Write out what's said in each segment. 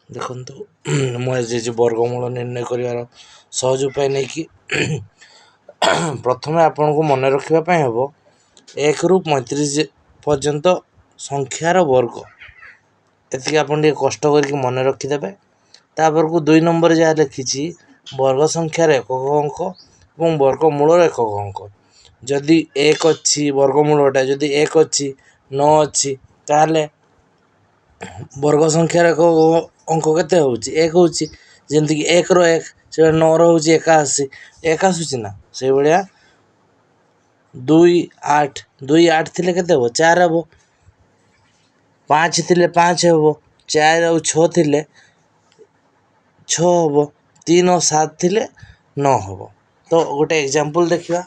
ଦେଖନ୍ତୁ ମୁଁ ଆଜି ବର୍ଗମୂଳ ନିର୍ଣ୍ଣୟ କରିବାର ସହଜ ଉପାୟ ନେଇକି ପ୍ରଥମେ ଆପଣଙ୍କୁ ମନେ ରଖିବା ପାଇଁ ହେବ 1ରୁ 35 ପର୍ଯ୍ୟନ୍ତ ସଂଖ୍ୟାର ବର୍ଗ। ଏତିକି ଆପଣ ଟିକେ କଷ୍ଟ କରିକି ମନେ ରଖିଦେବେ। ତାପରକୁ 2 ନମ୍ବରରେ ଯାହା ଲେଖିଛି ବର୍ଗ ସଂଖ୍ୟାର ଏକକ ଅଙ୍କ ଏବଂ ବର୍ଗମୂଳର ଏକକ ଅଙ୍କ। ଯଦି 1 ଅଛି ବର୍ଗମୂଳଟା, ଯଦି 1 ଅଛି 9 ଅଛି, ତାହେଲେ ବର୍ଗ ସଂଖ୍ୟାର ଏକକ ଅଙ୍କ କେତେ ହେଉଛି? 1 ହେଉଛି। ଯେମିତିକି 1ର 1 ସେଟା 9ର ହେଉଛି 81। 1 ଆସୁଛି ନା, ସେଇଭଳିଆ 2 8 2 8 ଥିଲେ କେତେ ହେବ? 4 ହେବ। 5 ଥିଲେ 5 ହେବ। 4 ଆଉ 6 ଥିଲେ 6 ହେବ। 3 ଆଉ 7 ଥିଲେ 9 ହେବ। ତ ଗୋଟେ ଏକ୍ଜାମ୍ପଲ୍ ଦେଖିବା।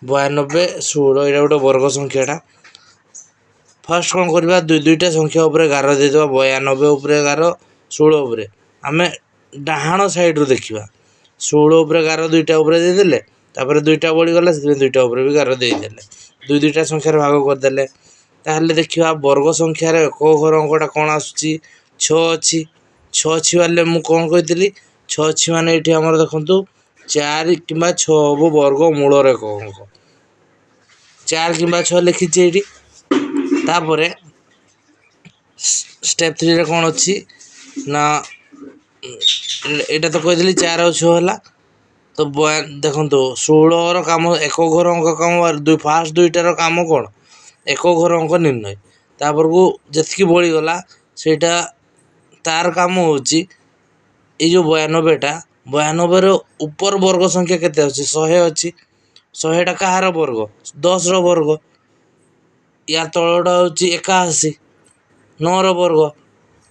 92 16, ଏଇଟା ଗୋଟେ ବର୍ଗ ସଂଖ୍ୟାଟା। ଫାର୍ଷ୍ଟ କ'ଣ କରିବା? ଦୁଇଟା ସଂଖ୍ୟା ଉପରେ ଗାର ଦେଇଦେବା। 92 ଉପରେ ଗାର, 16 ଉପରେ। ଆମେ ଡାହାଣ ସାଇଡ଼୍ରୁ ଦେଖିବା। 16 ଉପରେ ଗାର 2ଟା ଉପରେ ଦେଇଦେଲେ, ତାପରେ 2ଟା ବଳିଗଲା, ସେଥିପାଇଁ 2ଟା ଉପରେ ବି ଗାର ଦେଇଦେଲେ। ଦୁଇଟା ସଂଖ୍ୟାର ଭାଗ କରିଦେଲେ। ତାହେଲେ ଦେଖିବା ବର୍ଗ ସଂଖ୍ୟାର ଏକକ ଘର ଅଙ୍କଟା କ'ଣ ଆସୁଛି? 6 ଅଛି। 6 ଅଛି ମାନେ ମୁଁ କ'ଣ କହିଥିଲି? 6 ଅଛି ମାନେ ଏଇଠି ଆମର ଦେଖନ୍ତୁ 4 କିମ୍ବା 6 ହେବ ବର୍ଗମୂଳର ଏକକ ଅଙ୍କ। 4 କିମ୍ବା 6 ଲେଖିଛି ଏଇଠି। ତାପରେ ଷ୍ଟେପ୍ 3ରେ କ'ଣ ଅଛି ନା, ଏଇଟା ତ କହିଥିଲି 4 ଆଉ 6 ହେଲା। ତ ଦେଖନ୍ତୁ 16ର କାମ ଏକକ ଘର ଅଙ୍କ କାମ, ଫାର୍ଷ୍ଟ 2ଟାର କାମ କ'ଣ? ଏକକ ଘର ଅଙ୍କ ନିର୍ଣ୍ଣୟ। ତାପରକୁ ଯେତିକି ବଳିଗଲା ସେଇଟା ତାର କାମ ହେଉଛି ଏଇ ଯେଉଁ 92ଟା, 92ର ଉପର ବର୍ଗ ସଂଖ୍ୟା କେତେ ଅଛି? 100 ଅଛି। 100ଟା କାହାର ବର୍ଗ? 10ର ବର୍ଗ। ୟା ତଳଟା ହେଉଛି 81, 9ର ବର୍ଗ।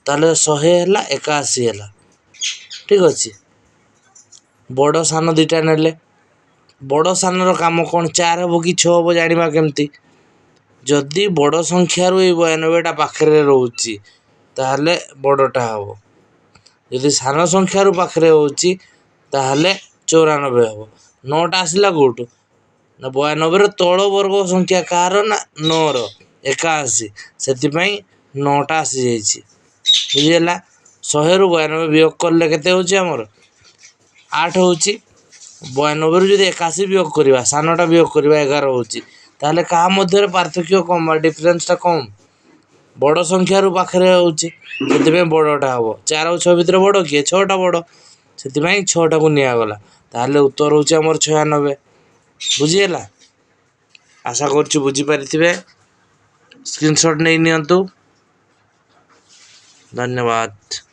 ତାହେଲେ 100 ହେଲା, 81 ହେଲା। ଠିକ୍ ଅଛି। ବଡ଼ ସାନ 2ଟା ନେଲେ, ବଡ଼ ସାନର କାମ କ'ଣ? 4 ହେବ କି 6 ହେବ ଜାଣିବା କେମିତି? ଯଦି ବଡ଼ ସଂଖ୍ୟାରୁ ଏଇ 92ଟା ପାଖରେ ରହୁଛି ତାହେଲେ ବଡ଼ଟା ହେବ। ଯଦି ସାନ ସଂଖ୍ୟାରୁ ପାଖରେ ହେଉଛି ତାହେଲେ 94 ହେବ। 9ଟା ଆସିଲା କେଉଁଠୁ? ନା 92ର ତଳ ବର୍ଗ ସଂଖ୍ୟା କାହାର? ନା 9ର, 81। ସେଥିପାଇଁ 9ଟା ଆସିଯାଇଛି। ବୁଝିହେଲା? 100ରୁ 92 ବିୟୋଗ କଲେ କେତେ ହେଉଛି ଆମର? 8 ହେଉଛି। 92ରୁ ଯଦି 81 ବିୟୋଗ କରିବା, ସାନଟା ବିୟୋଗ କରିବା, 11 ହେଉଛି। ତାହେଲେ କାହା ମଧ୍ୟରେ ପାର୍ଥକ୍ୟ କମ୍ ବା ଡିଫରେନ୍ସଟା କମ୍? ବଡ଼ ସଂଖ୍ୟାରୁ ପାଖରେ ହେଉଛି, ସେଥିପାଇଁ ବଡ଼ଟା ହେବ। 4 ଆଉ 6 ଭିତରେ ବଡ଼ କିଏ? 6ଟା ବଡ଼। ସେଥିପାଇଁ 6ଟାକୁ ନିଆଗଲା। ତାହେଲେ ଉତ୍ତର ହେଉଛି ଆମର 96। ବୁଝିହେଲା? ଆଶା କରୁଛି ବୁଝିପାରିଥିବେ। ସ୍କ୍ରିନଶଟ୍ ନେଇ ନିଅନ୍ତୁ। ଧନ୍ୟବାଦ।